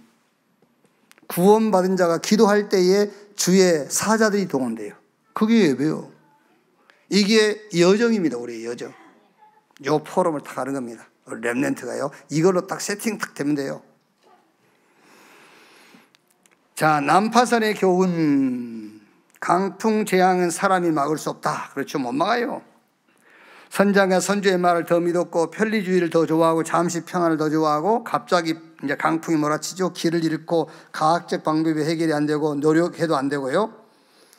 구원받은 자가 기도할 때에 주의 사자들이 동원돼요. 그게 예배요. 이게 여정입니다. 우리의 여정. 요 포럼을 딱 하는 겁니다. 렘넌트가요. 이걸로 딱 세팅 딱 되면 돼요. 자, 난파선의 교훈. 강풍 재앙은 사람이 막을 수 없다. 그렇죠. 못 막아요. 선장과 선주의 말을 더 믿었고 편리주의를 더 좋아하고 잠시 평안을 더 좋아하고 갑자기 이제 강풍이 몰아치죠. 길을 잃고 과학적 방법이 해결이 안 되고 노력해도 안 되고요.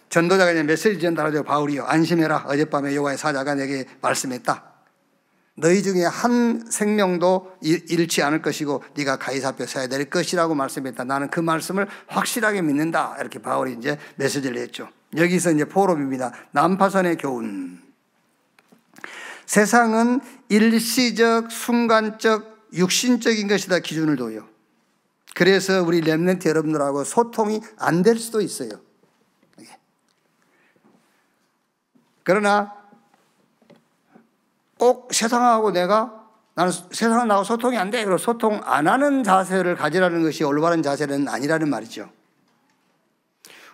전도자가 이제 메시지 전달하죠. 바울이요. 안심해라. 어젯밤에 여호와의 사자가 내게 말씀했다. 너희 중에 한 생명도 잃지 않을 것이고 네가 가이사 앞에 서야 될 것이라고 말씀했다. 나는 그 말씀을 확실하게 믿는다. 이렇게 바울이 이제 메시지를 했죠. 여기서 이제 포럼입니다. 난파선의 교훈. 세상은 일시적, 순간적, 육신적인 것이다 기준을 둬요. 그래서 우리 렘넌트 여러분들하고 소통이 안 될 수도 있어요. 그러나 꼭 세상하고 나는 세상은 나하고 소통이 안 돼. 그리고 소통 안 하는 자세를 가지라는 것이 올바른 자세는 아니라는 말이죠.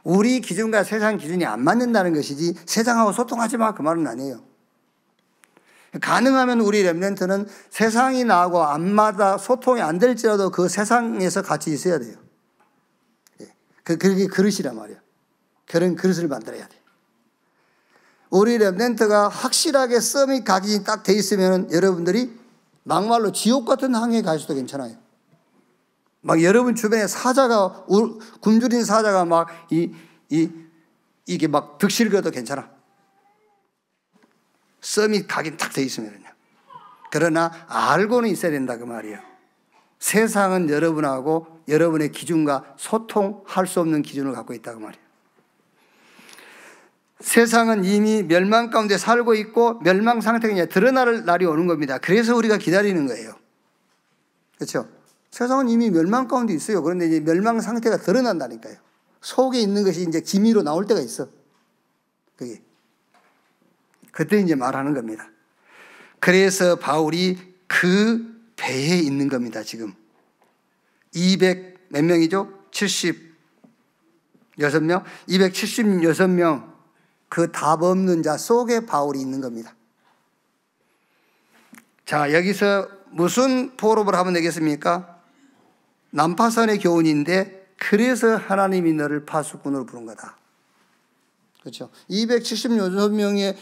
우리 기준과 세상 기준이 안 맞는다는 것이지 세상하고 소통하지 마 그 말은 아니에요. 가능하면 우리 렘넌트는 세상이 나하고 안 맞아 소통이 안 될지라도 그 세상에서 같이 있어야 돼요. 그게 그릇이란 말이에요. 그런 그릇을 만들어야 돼요. 우리 렘넌트가 확실하게 썸이 각인이 딱 돼 있으면 여러분들이 막말로 지옥 같은 항해에 갈 수도 괜찮아요. 막 여러분 주변에 사자가 굶주린 사자가 막 이게 막 득실거려도 괜찮아. 썸이 각인 딱 돼 있으면요. 그러나 알고는 있어야 된다 그 말이에요. 세상은 여러분하고 여러분의 기준과 소통할 수 없는 기준을 갖고 있다 그 말이에요. 세상은 이미 멸망 가운데 살고 있고 멸망 상태가 이제 드러날 날이 오는 겁니다. 그래서 우리가 기다리는 거예요. 그렇죠? 세상은 이미 멸망 가운데 있어요. 그런데 이제 멸망 상태가 드러난다니까요. 속에 있는 것이 이제 기미로 나올 때가 있어. 그게. 그때 이제 말하는 겁니다. 그래서 바울이 그 배에 있는 겁니다. 지금 200 몇 명이죠? 76명? 276명 그 답 없는 자 속에 바울이 있는 겁니다. 자, 여기서 무슨 포럼을 하면 되겠습니까? 난파선의 교훈인데 그래서 하나님이 너를 파수꾼으로 부른 거다. 그렇죠. 276명의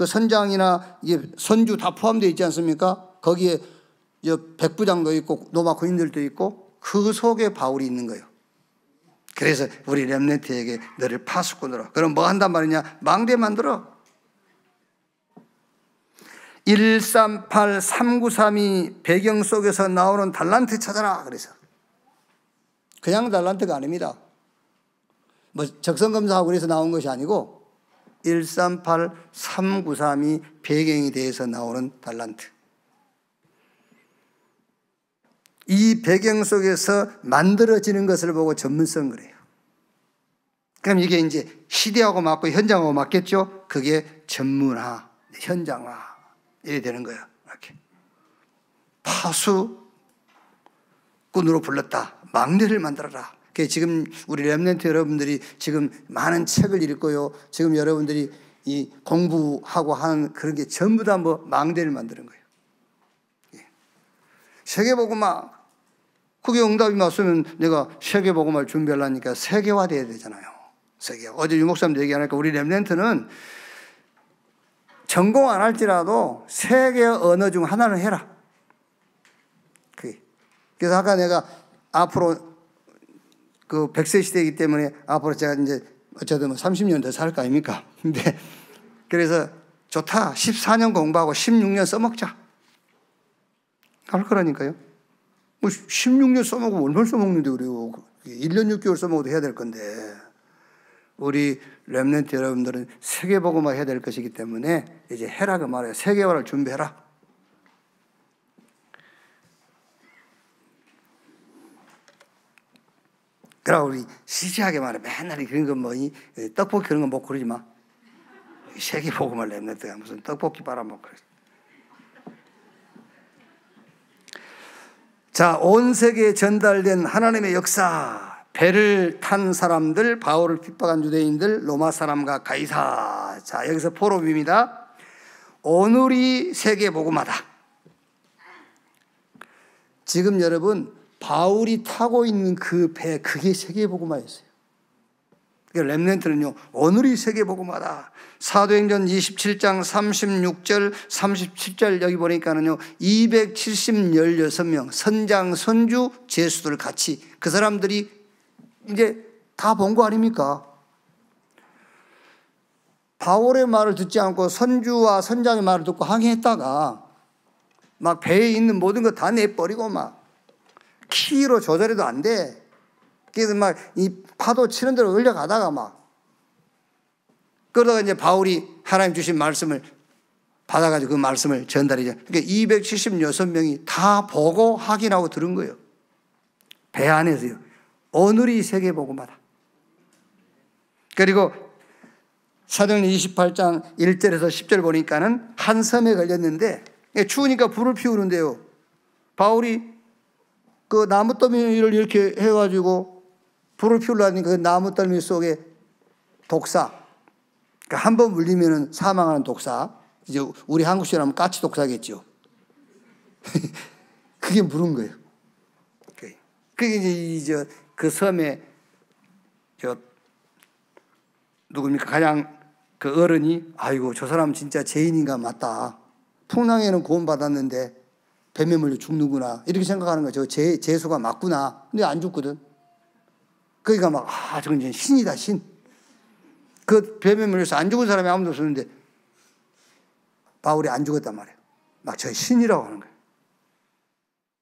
선장이나 선주 다 포함되어 있지 않습니까? 거기에 백부장도 있고 노마 군인들도 있고 그 속에 바울이 있는 거예요. 그래서 우리 렘넌트에게 너를 파수꾼으로. 그럼 뭐 한단 말이냐? 망대 만들어. 138, 393이 배경 속에서 나오는 달란트 찾아라. 그래서 그냥 달란트가 아닙니다. 뭐 적성검사하고 그래서 나온 것이 아니고 138, 393이 배경에 대해서 나오는 달란트. 이 배경 속에서 만들어지는 것을 보고 전문성 그래요. 그럼 이게 이제 시대하고 맞고 현장하고 맞겠죠? 그게 전문화, 현장화 이렇게 되는 거예요. 이렇게 파수꾼으로 불렀다. 막내를 만들어라. 지금 우리 렘넌트 여러분들이 지금 많은 책을 읽고요. 지금 여러분들이 이 공부하고 하는 그런 게 전부 다 뭐 망대를 만드는 거예요. 세계복음화, 그게 응답이 맞으면 내가 세계복음화를 준비하려니까 세계화돼야 되잖아요. 세계. 어제 유목사님도 얘기하니까 우리 렘넌트는 전공 안 할지라도 세계 언어 중 하나는 해라. 그래서 아까 내가 앞으로 그 100세 시대이기 때문에 앞으로 제가 이제 어쨌든 30년 더 살 거 아닙니까? 근데 그래서 좋다. 14년 공부하고 16년 써먹자. 할 거라니까요. 뭐 16년 써먹으면 얼마나 써먹는데 그래요. 1년 6개월 써먹어도 해야 될 건데. 우리 렘넌트 여러분들은 세계복음화 해야 될 것이기 때문에 이제 해라 그 말이에요. 세계화를 준비해라. 그러나 우리 시시하게 말해 맨날 그런 거 뭐 떡볶이 그런 거 먹고 그러지 마. 세계복음을 렘넌트가 무슨 떡볶이 빨아먹고 그러지. 자, 온 세계에 전달된 하나님의 역사, 배를 탄 사람들, 바울을 핍박한 유대인들, 로마 사람과 가이사. 자, 여기서 포럼입니다. 오늘이 세계복음화다. 지금 여러분 바울이 타고 있는 그 배, 그게 세계복음화였어요. 렘넌트는요, 오늘이 세계복음화다. 사도행전 27장 36절, 37절 여기 보니까는요, 276명, 선장, 선주, 제수들 같이 그 사람들이 이제 다 본 거 아닙니까? 바울의 말을 듣지 않고 선주와 선장의 말을 듣고 항해했다가 막 배에 있는 모든 거 다 내버리고 막 키로 조절해도 안 돼. 그래서 막 이 파도 치는 대로 흘려가다가 막 그러다가 이제 바울이 하나님 주신 말씀을 받아가지고 그 말씀을 전달이죠. 그러니까 276명이 다 보고 확인하고 들은 거예요. 배 안에서요. 오늘이 세계복음화다. 그리고 사도행전 28장 1절에서 10절 보니까는 한 섬에 걸렸는데 추우니까 불을 피우는데요. 바울이 그 나무더미를 이렇게 해가지고 불을 피우려니 그 나무더미 속에 독사. 그러니까 한 번 물리면은 사망하는 독사. 이제 우리 한국식으로 하면 까치 독사겠죠. 그게 물은 거예요. 그게 이제 그 섬에 누굽니까? 가장 그 어른이 아이고 저 사람 진짜 죄인인가 맞다. 풍랑에는 구원받았는데 뱀에 물려 죽는구나. 이렇게 생각하는 거죠. 죄수가 맞구나. 근데 안 죽거든. 그러니까 막 저건 이제 신이다 신. 그 뱀에 물려서 안 죽은 사람이 아무도 없었는데 바울이 안 죽었단 말이에요. 막 저 신이라고 하는 거예요.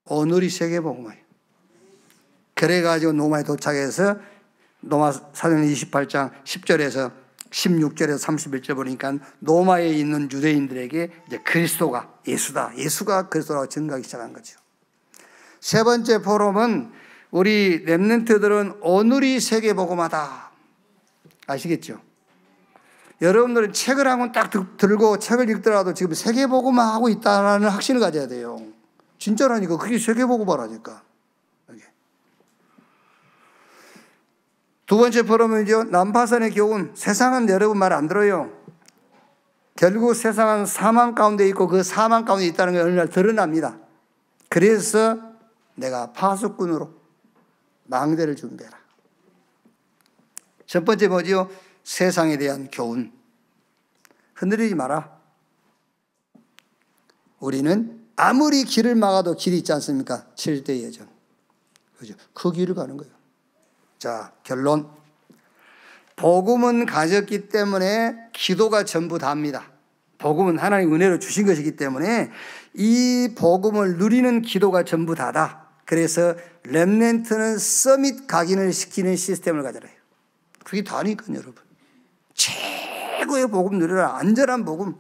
오늘이 세계복음화예요. 그래가지고 로마에 도착해서 로마 사도행전 28장 10절에서 16절에서 31절 보니까 로마에 있는 유대인들에게 이제 그리스도가 예수다. 예수가 그리스도라고 증거하기 시작한 거죠. 세 번째 포럼은 우리 렘넌트들은 오늘이 세계복음화다. 아시겠죠? 여러분들은 책을 한 권 딱 들고 책을 읽더라도 지금 세계복음화하고 있다는 확신을 가져야 돼요. 진짜라니까. 그게 세계복음화라니까. 두 번째 포럼은요, 난파선의 교훈. 세상은 여러분 말 안 들어요. 결국 세상은 사망 가운데 있고 그 사망 가운데 있다는 게 어느 날 드러납니다. 그래서 내가 파수꾼으로 망대를 준비해라. 첫 번째 뭐지요? 세상에 대한 교훈. 흔들리지 마라. 우리는 아무리 길을 막아도 길이 있지 않습니까? 7대 예정. 그죠? 그 길을 가는 거예요. 자, 결론. 복음은 가졌기 때문에 기도가 전부 다입니다. 복음은 하나님 은혜로 주신 것이기 때문에 이 복음을 누리는 기도가 전부 다다. 그래서 렘넌트는 서밋 각인을 시키는 시스템을 가져라 해요. 그게 다니까 여러분. 최고의 복음 누려라. 안전한 복음.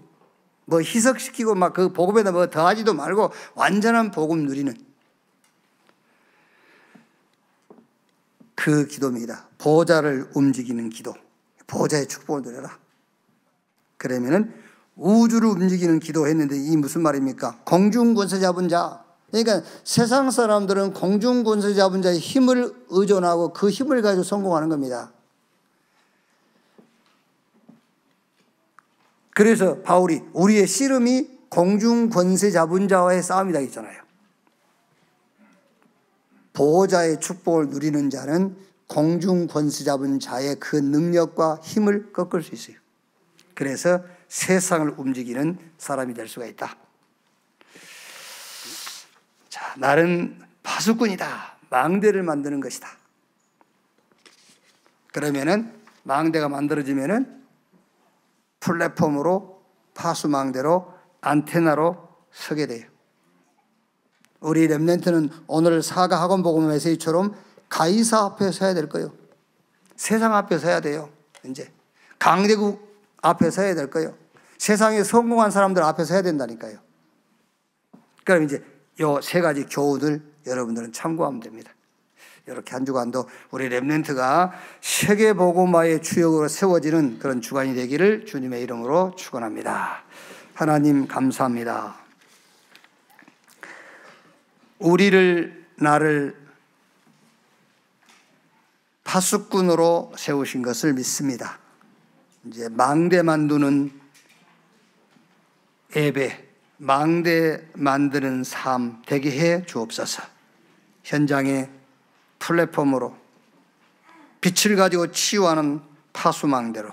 뭐 희석시키고 막 그 복음에다 뭐 더하지도 말고 완전한 복음 누리는 그 기도입니다. 보좌를 움직이는 기도. 보좌의 축복을 누려라. 그러면은 우주를 움직이는 기도 했는데 이 무슨 말입니까? 공중권세 잡은 자. 그러니까 세상 사람들은 공중 권세 잡은 자의 힘을 의존하고 그 힘을 가지고 성공하는 겁니다. 그래서 바울이 우리의 씨름이 공중 권세 잡은 자와의 싸움이다 했잖아요. 보호자의 축복을 누리는 자는 공중 권세 잡은 자의 그 능력과 힘을 꺾을 수 있어요. 그래서 세상을 움직이는 사람이 될 수가 있다. 자, 나는 파수꾼이다. 망대를 만드는 것이다. 그러면은 망대가 만들어지면은 플랫폼으로 파수망대로 안테나로 서게 돼요. 우리 렘넌트는 오늘 사가 학원 복음 메시지처럼 가이사 앞에 서야 될 거예요. 세상 앞에 서야 돼요. 이제 강대국 앞에 서야 될 거예요. 세상에 성공한 사람들 앞에 서야 된다니까요. 그럼 이제 요 세 가지 교훈을 여러분들은 참고하면 됩니다. 이렇게 한 주간도 우리 렘넌트가 세계 복음화의 주역으로 세워지는 그런 주간이 되기를 주님의 이름으로 축원합니다. 하나님 감사합니다. 나를 파수꾼으로 세우신 것을 믿습니다. 이제 망대 만드는 예배, 망대 만드는 삶 되게 해 주옵소서. 현장에 플랫폼으로 빛을 가지고 치유하는 파수망대로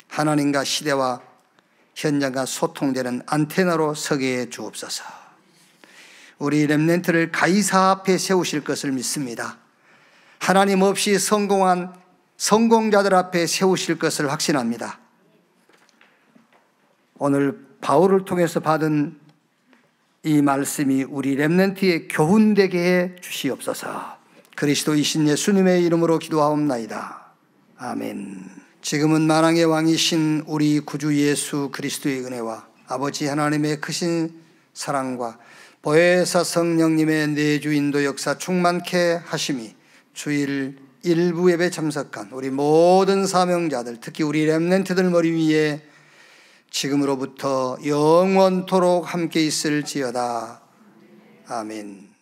하나님과 시대와 현장과 소통되는 안테나로 서게 해 주옵소서. 우리 렘넌트를 가이사 앞에 세우실 것을 믿습니다. 하나님 없이 성공한 성공자들 앞에 세우실 것을 확신합니다. 오늘 바울을 통해서 받은 이 말씀이 우리 렘넌트의 교훈되게 해 주시옵소서. 그리스도이신 예수님의 이름으로 기도하옵나이다. 아멘. 지금은 만왕의 왕이신 우리 구주 예수 그리스도의 은혜와 아버지 하나님의 크신 사랑과 보혜사 성령님의 내주인도 역사 충만케 하심이 주일 일부 예배 참석한 우리 모든 사명자들, 특히 우리 렘넌트들 머리 위에 지금으로부터 영원토록 함께 있을지어다. 아멘.